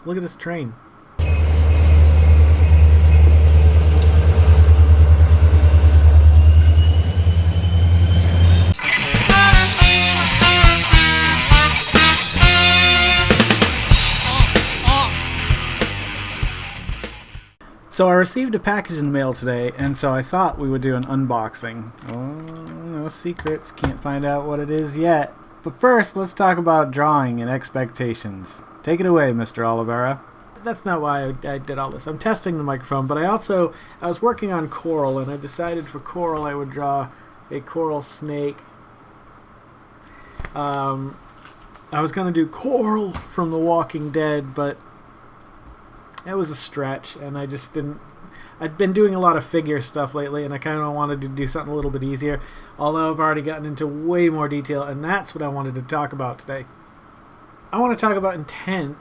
Look at this train. So I received a package in the mail today, and so I thought we would do an unboxing. Oh, no secrets. Can't find out what it is yet. But first, let's talk about drawing and expectations. Take it away, Mr. Oliveira. That's not why I did all this. I'm testing the microphone, but I was working on coral, and I decided for coral I would draw a coral snake. I was going to do Coral from The Walking Dead, but it was a stretch, and I just didn't. I'd been doing a lot of figure stuff lately, and I kind of wanted to do something a little bit easier, although I've already gotten into way more detail, and that's what I wanted to talk about today. I want to talk about intent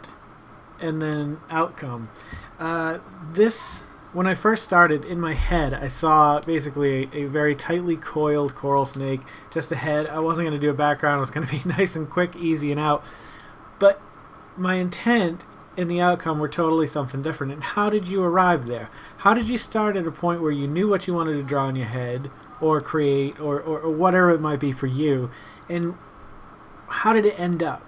and then outcome. When I first started, in my head, I saw basically a very tightly coiled coral snake just ahead. I wasn't going to do a background. It was going to be nice and quick, easy, and out. But my intent and the outcome were totally something different. And how did you arrive there? How did you start at a point where you knew what you wanted to draw in your head or create or whatever it might be for you? And how did it end up?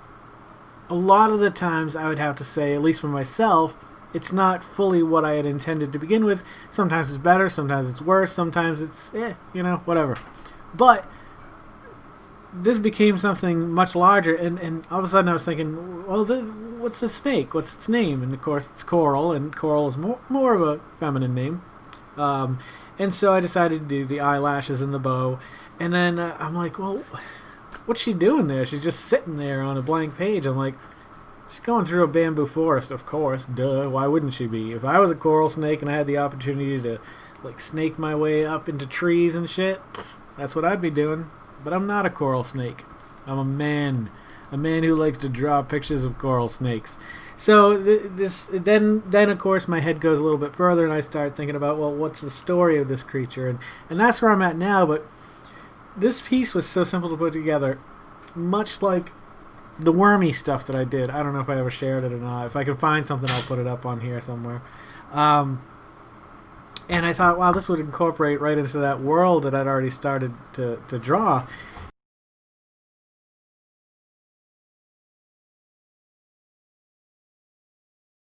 A lot of the times I would have to say, at least for myself, it's not fully what I had intended to begin with. Sometimes it's better, sometimes it's worse, sometimes it's, whatever. But this became something much larger, and all of a sudden I was thinking, well, what's the snake? What's its name? And of course it's Coral, and Coral is more of a feminine name. And so I decided to do the eyelashes and the bow. And then I'm like, well, what's she doing there? She's just sitting there on a blank page. I'm like, she's going through a bamboo forest, of course. Duh, why wouldn't she be? If I was a coral snake and I had the opportunity to snake my way up into trees and shit, that's what I'd be doing. But I'm not a coral snake. I'm a man who likes to draw pictures of coral snakes. So then of course my head goes a little bit further, and I start thinking about, well, what's the story of this creature, and that's where I'm at now. But this piece was so simple to put together, much like the wormy stuff that I did. I don't know if I ever shared it or not. If I can find something, I'll put it up on here somewhere. And I thought, wow, this would incorporate right into that world that I'd already started to draw.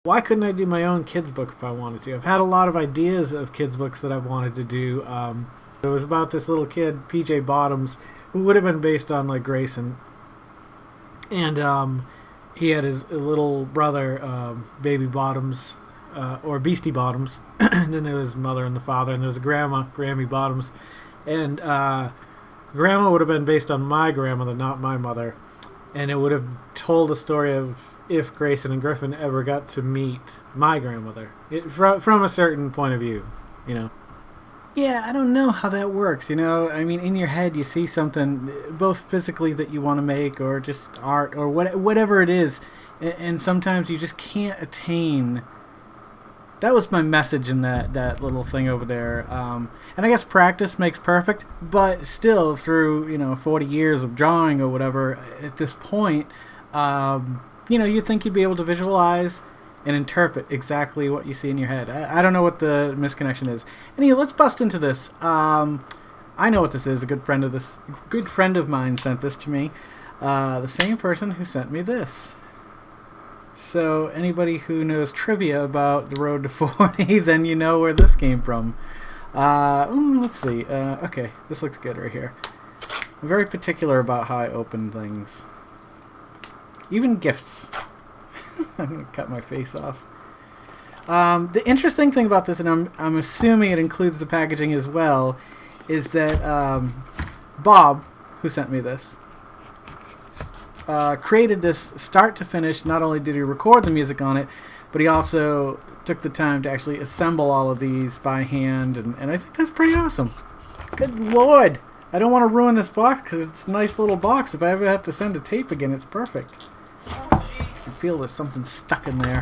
Why couldn't I do my own kids book if I wanted to? I've had a lot of ideas of kids books that I've wanted to do. It was about this little kid, PJ Bottoms, who would have been based on Grayson. And he had his little brother, Baby Bottoms, or Beastie Bottoms. And then there was his mother and the father, and there was a grandma, Grammy Bottoms. And grandma would have been based on my grandmother, not my mother. And it would have told the story of if Grayson and Griffin ever got to meet my grandmother. From a certain point of view, Yeah, I don't know how that works, I mean, in your head you see something, both physically that you want to make, or just art, or whatever it is, and sometimes you just can't attain. That was my message in that little thing over there. And I guess practice makes perfect, but still, through 40 years of drawing or whatever, at this point, you think you'd be able to visualize and interpret exactly what you see in your head. I don't know what the misconnection is. Anyway, let's bust into this. I know what this is. A good friend of mine sent this to me. The same person who sent me this. So anybody who knows trivia about the Road to 40, then you know where this came from. Let's see. Okay, this looks good right here. I'm very particular about how I open things. Even gifts. I'm going to cut my face off. The interesting thing about this, and I'm assuming it includes the packaging as well, is that Bob, who sent me this, created this start to finish. Not only did he record the music on it, but he also took the time to actually assemble all of these by hand, and I think that's pretty awesome. Good Lord! I don't want to ruin this box because it's a nice little box. If I ever have to send a tape again, it's perfect. I feel there's something stuck in there.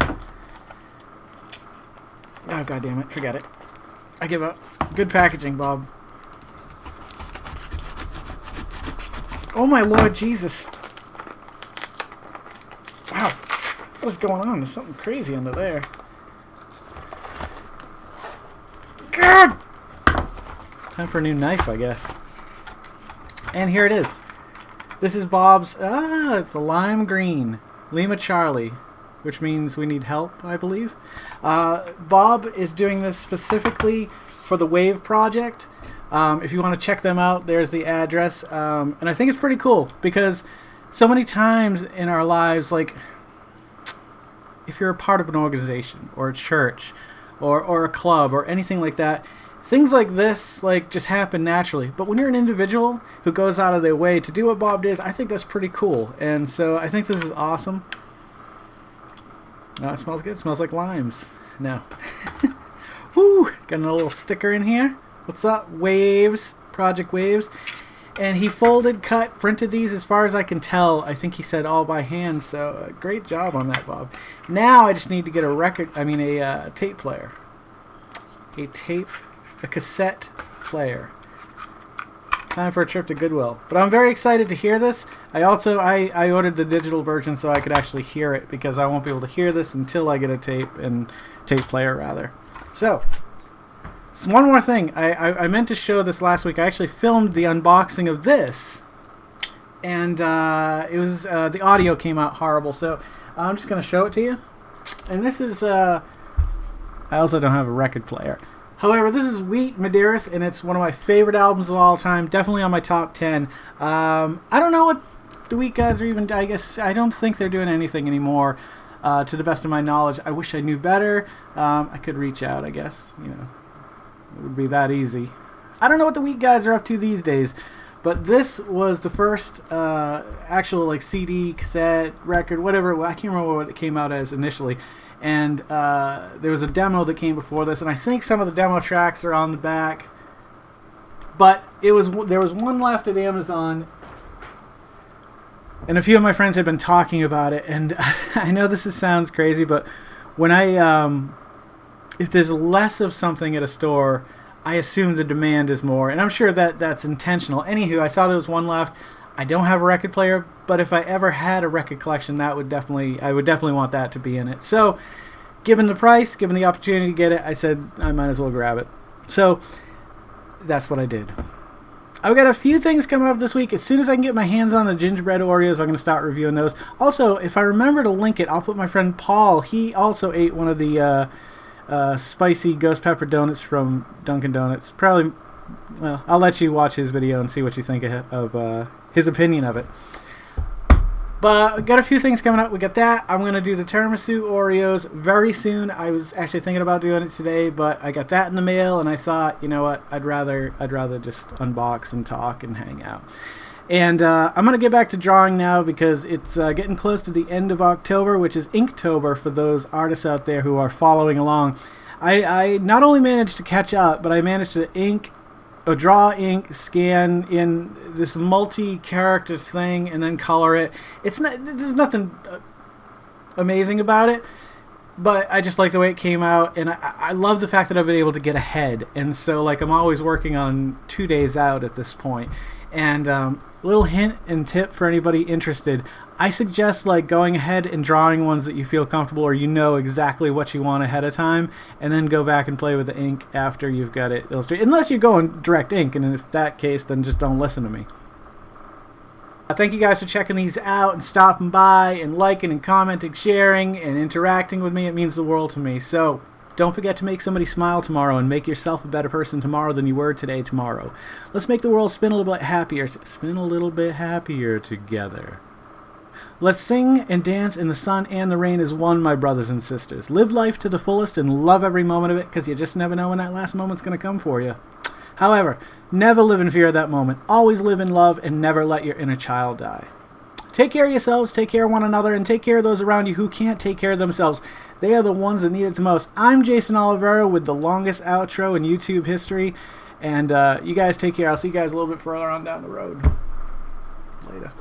Oh, God damn it. Forget it. I give up. Good packaging, Bob. Oh, my Lord Jesus. Wow. What is going on? There's something crazy under there. God! Time for a new knife, I guess. And here it is. This is Bob's, it's a lime green. Lima Charlie, which means we need help, I believe. Bob is doing this specifically for the Wave project. If you want to check them out, there's the address. And I think it's pretty cool because so many times in our lives, like, if you're a part of an organization or a church or a club or anything like that, things like this like just happen naturally. But when you're an individual who goes out of their way to do what Bob did, I think that's pretty cool. And so I think this is awesome. It smells good. It smells like limes. No. Woo! Got a little sticker in here. What's up? Waves. Project Waves. And he folded, cut, printed these as far as I can tell. I think he said all by hand. So great job on that, Bob. Now I just need to get a tape player. A cassette player. Time for a trip to Goodwill. But I'm very excited to hear this. I ordered the digital version so I could actually hear it because I won't be able to hear this until I get a tape player rather. So, one more thing. I meant to show this last week. I actually filmed the unboxing of this, and it was the audio came out horrible. So I'm just gonna show it to you. And this is I also don't have a record player. However, this is Wheat Medeiros, and it's one of my favorite albums of all time. Definitely on my top 10. I don't know what the Wheat guys are even. I guess I don't think they're doing anything anymore. To the best of my knowledge, I wish I knew better. I could reach out. I guess it would be that easy. I don't know what the Wheat guys are up to these days, but this was the first actual like CD, cassette, record, whatever. I can't remember what it came out as initially. And there was a demo that came before this, and I think some of the demo tracks are on the back. But there was one left at Amazon, and a few of my friends had been talking about it. And I know this sounds crazy, but when if there's less of something at a store, I assume the demand is more, and I'm sure that that's intentional. Anywho, I saw there was one left. I don't have a record player, but if I ever had a record collection, I would definitely want that to be in it. So, given the price, given the opportunity to get it, I said I might as well grab it. So, that's what I did. I've got a few things coming up this week. As soon as I can get my hands on the gingerbread Oreos, I'm going to start reviewing those. Also, if I remember to link it, I'll put my friend Paul. He also ate one of the spicy ghost pepper donuts from Dunkin' Donuts. Probably, well, I'll let you watch his video and see what you think of his opinion of it. But we got a few things coming up. We got that. I'm going to do the tiramisu Oreos very soon. I was actually thinking about doing it today, but I got that in the mail, and I thought, you know what, I'd rather just unbox and talk and hang out. And I'm going to get back to drawing now because it's getting close to the end of October, which is Inktober for those artists out there who are following along. I not only managed to catch up, but I managed to draw, ink, scan in this multi-character thing, and then color it. There's nothing amazing about it, but I just like the way it came out, and I love the fact that I've been able to get ahead. And so, like, I'm always working on 2 days out at this point. And little hint and tip for anybody interested, I suggest like going ahead and drawing ones that you feel comfortable or you know exactly what you want ahead of time, and then go back and play with the ink after you've got it illustrated. Unless you're going direct ink, and if that case, then just don't listen to me. Thank you guys for checking these out and stopping by and liking and commenting, sharing and interacting with me. It means the world to me. So don't forget to make somebody smile tomorrow and make yourself a better person tomorrow than you were today tomorrow. Let's make the world spin a little bit happier. Together. Let's sing and dance in the sun and the rain as one, my brothers and sisters. Live life to the fullest and love every moment of it, because you just never know when that last moment's going to come for you. However, never live in fear of that moment. Always live in love and never let your inner child die. Take care of yourselves, take care of one another, and take care of those around you who can't take care of themselves. They are the ones that need it the most. I'm Jason Oliveira with the longest outro in YouTube history. And you guys take care. I'll see you guys a little bit further on down the road. Later.